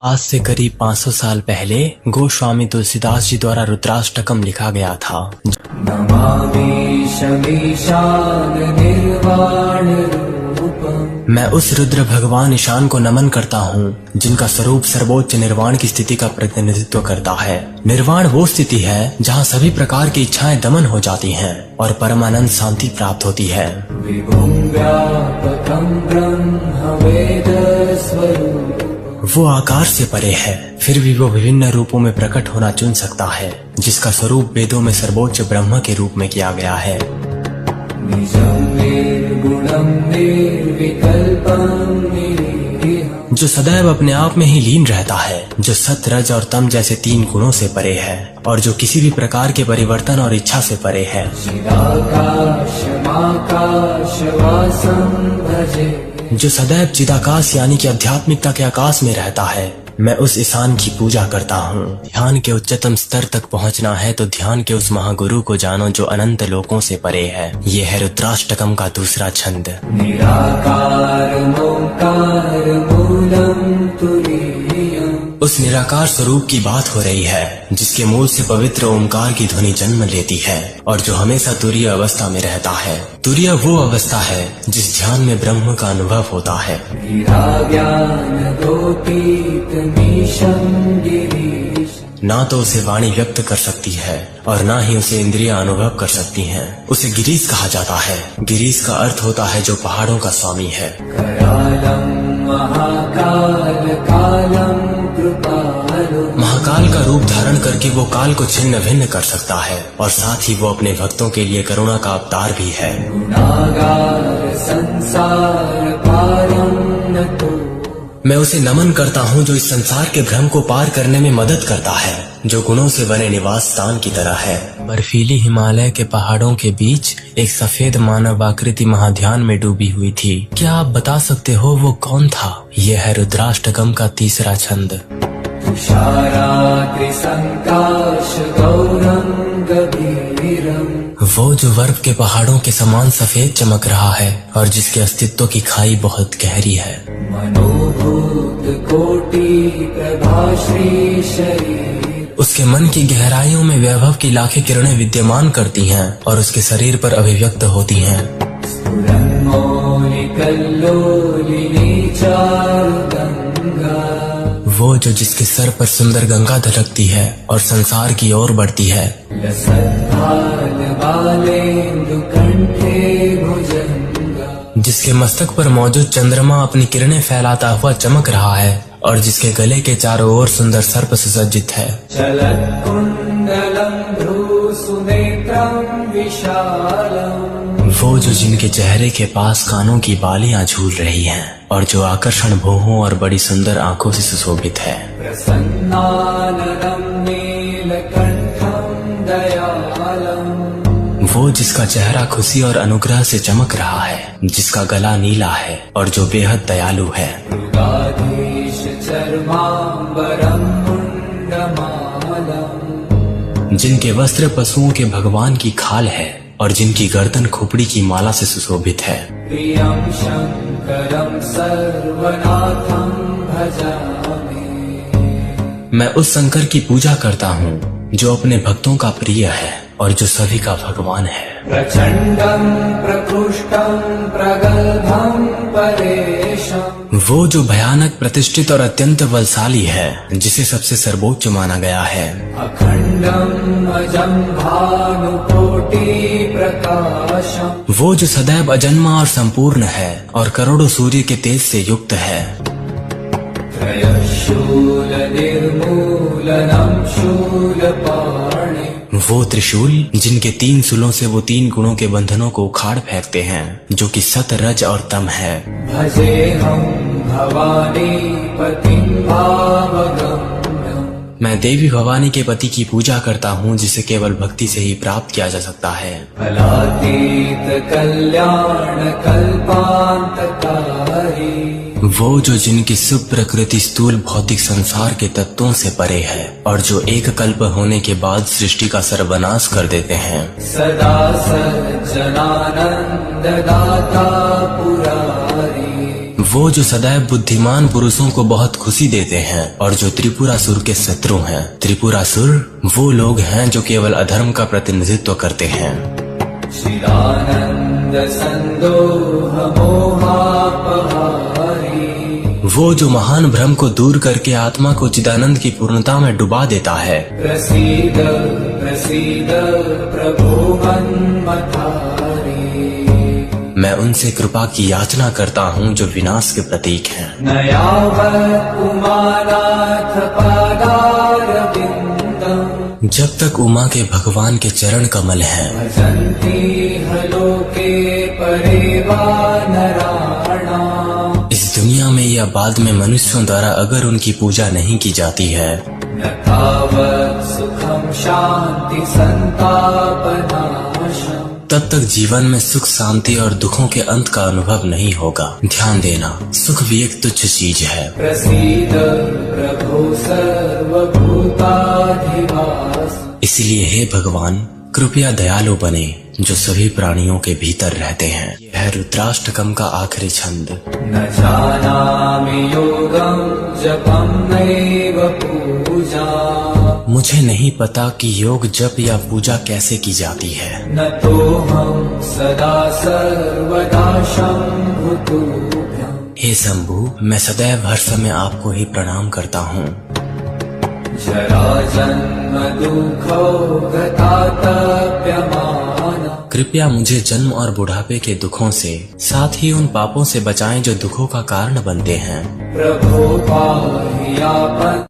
आज से करीब 500 साल पहले गोस्वामी तुलसीदास जी द्वारा रुद्राष्टकम लिखा गया था। नमामि शमीशान निर्वाण रूपम्। मैं उस रुद्र भगवान ईशान को नमन करता हूँ जिनका स्वरूप सर्वोच्च निर्वाण की स्थिति का प्रतिनिधित्व करता है। निर्वाण वो स्थिति है जहाँ सभी प्रकार की इच्छाएं दमन हो जाती हैं और परमानंद शांति प्राप्त होती है। विभुं व्यापकं ब्रह्म वेद स्वरूप। वो आकार से परे है, फिर भी वो विभिन्न रूपों में प्रकट होना चुन सकता है, जिसका स्वरूप वेदों में सर्वोच्च ब्रह्म के रूप में किया गया है। निजं निर्गुणं निर्विकल्पं निरीहम्। जो सदैव अपने आप में ही लीन रहता है, जो सत्य, रज और तम जैसे 3 गुणों से परे है और जो किसी भी प्रकार के परिवर्तन और इच्छा से परे है। चिदाकाशमाकाशवासं भजे। जो सदैव चिदाकाश यानी कि आध्यात्मिकता के आकाश में रहता है। मैं उस ईशान की पूजा करता हूँ। ध्यान के उच्चतम स्तर तक पहुँचना है तो ध्यान के उस महागुरु को जानो जो अनंत लोकों से परे है। ये है रुद्राष्टकम का दूसरा छंद। निराकारमोकार मूलं तुरीयम्। उस निराकार स्वरूप की बात हो रही है जिसके मूल से पवित्र ओमकार की ध्वनि जन्म लेती है और जो हमेशा तुरीय अवस्था में रहता है। तुरीय वो अवस्था है जिस ध्यान में ब्रह्म का अनुभव होता है। ना तो उसे वाणी व्यक्त कर सकती है और ना ही उसे इंद्रियां अनुभव कर सकती हैं। उसे गिरीश कहा जाता है। गिरीश का अर्थ होता है जो पहाड़ों का स्वामी है। महाकाल का रूप धारण करके वो काल को छिन्न भिन्न कर सकता है और साथ ही वो अपने भक्तों के लिए करुणा का अवतार भी है। मैं उसे नमन करता हूँ जो इस संसार के भ्रम को पार करने में मदद करता है, जो गुणों से बने निवास स्थान की तरह है। बर्फीली हिमालय के पहाड़ों के बीच एक सफेद मानव आकृति महाध्यान में डूबी हुई थी। क्या आप बता सकते हो वो कौन था? यह है रुद्राष्टकम का तीसरा छंद। वो जो बर्फ के पहाड़ों के समान सफेद चमक रहा है और जिसके अस्तित्व की खाई बहुत गहरी है। मनोभूत कोटि प्रभाश्री शरीर। उसके मन की गहराइयों में वैभव की लाखें किरणें विद्यमान करती हैं और उसके शरीर पर अभिव्यक्त होती हैं। वो जो जिसके सर पर सुंदर गंगा धड़कती है और संसार की ओर बढ़ती है। जिसके मस्तक पर मौजूद चंद्रमा अपनी किरणें फैलाता हुआ चमक रहा है और जिसके गले के चारों ओर सुंदर सर्प सुसज्जित है। वो जो जिनके चेहरे के पास कानों की बालियां झूल रही हैं और जो आकर्षण भौहों और बड़ी सुंदर आंखों से सुशोभित है। वो जिसका चेहरा खुशी और अनुग्रह से चमक रहा है, जिसका गला नीला है और जो बेहद दयालु है। जिनके वस्त्र पशुओं के भगवान की खाल है और जिनकी गर्दन खोपड़ी की माला से सुशोभित है। प्रियं शंकरं सर्वनाथं भजामि। मैं उस शंकर की पूजा करता हूँ जो अपने भक्तों का प्रिय है और जो सभी का भगवान है। प्रचंडं प्रकृष्टं प्रगल्भं परेशं। वो जो भयानक, प्रतिष्ठित और अत्यंत बलशाली है, जिसे सबसे सर्वोच्च माना गया है। अखंडं अजं भानुकोटि प्रकाशम्। वो जो सदैव अजन्मा और संपूर्ण है और करोड़ों सूर्य के तेज से युक्त है। त्रयशूल निर्मूलनं शूलपाणि। वो त्रिशूल जिनके 3 शूलों से वो 3 गुणों के बंधनों को उखाड़ फेंकते हैं, जो कि सत, रज और तम है। भजेऽहं भवानी पतिं भावगम्यम्। मैं देवी भवानी के पति की पूजा करता हूँ जिसे केवल भक्ति से ही प्राप्त किया जा सकता है। फलातीत कल्याण कल्पांतकारी। वो जो जिनकी शुभ प्रकृति स्थूल भौतिक संसार के तत्वों से परे है और जो एक कल्प होने के बाद सृष्टि का सर्वनाश कर देते हैं। सदा सज्जनानंद दाता पुरारी। वो जो सदैव बुद्धिमान पुरुषों को बहुत खुशी देते हैं और जो त्रिपुरासुर के शत्रु हैं। त्रिपुरासुर वो लोग हैं जो केवल अधर्म का प्रतिनिधित्व करते हैं। चिदानंद संदोह मोहापहारी, वो जो महान भ्रम को दूर करके आत्मा को चिदानंद की पूर्णता में डुबा देता है। प्रसीद प्रसीद प्रभो मन्मथारी, मैं उनसे कृपा की याचना करता हूँ जो विनाश के प्रतीक हैं। न यावत् उमानाथ पादारविन्दम्, जब तक उमा के भगवान के चरण कमल हैं। भजन्ति लोके परे वा नराणाम्, इस दुनिया में या बाद में मनुष्यों द्वारा अगर उनकी पूजा नहीं की जाती है न तावत् सुखं शान्ति संतापनाशम्, तब तक जीवन में सुख शांति और दुखों के अंत का अनुभव नहीं होगा। ध्यान देना, सुख भी एक तुच्छ चीज है। प्रसीद प्रभो सर्वभूताधिवास, इसलिए हे भगवान कृपया दयालु बने जो सभी प्राणियों के भीतर रहते हैं। यह है रुद्राष्टकम का आखिरी छंद। न जानामि योगं जपं नैव पूजा, मुझे नहीं पता कि योग जप या पूजा कैसे की जाती है। न तोऽहं सदा सर्वदा शम्भुतुभ्यम्, हे शंभु, मैं सदैव हर समय आपको ही प्रणाम करता हूँ। जरा जन्म दुःखौ गतातप्यमाना, कृपया मुझे जन्म और बुढ़ापे के दुखों से, साथ ही उन पापों से बचाएं जो दुखों का कारण बनते हैं। प्रभो पाहि आपन्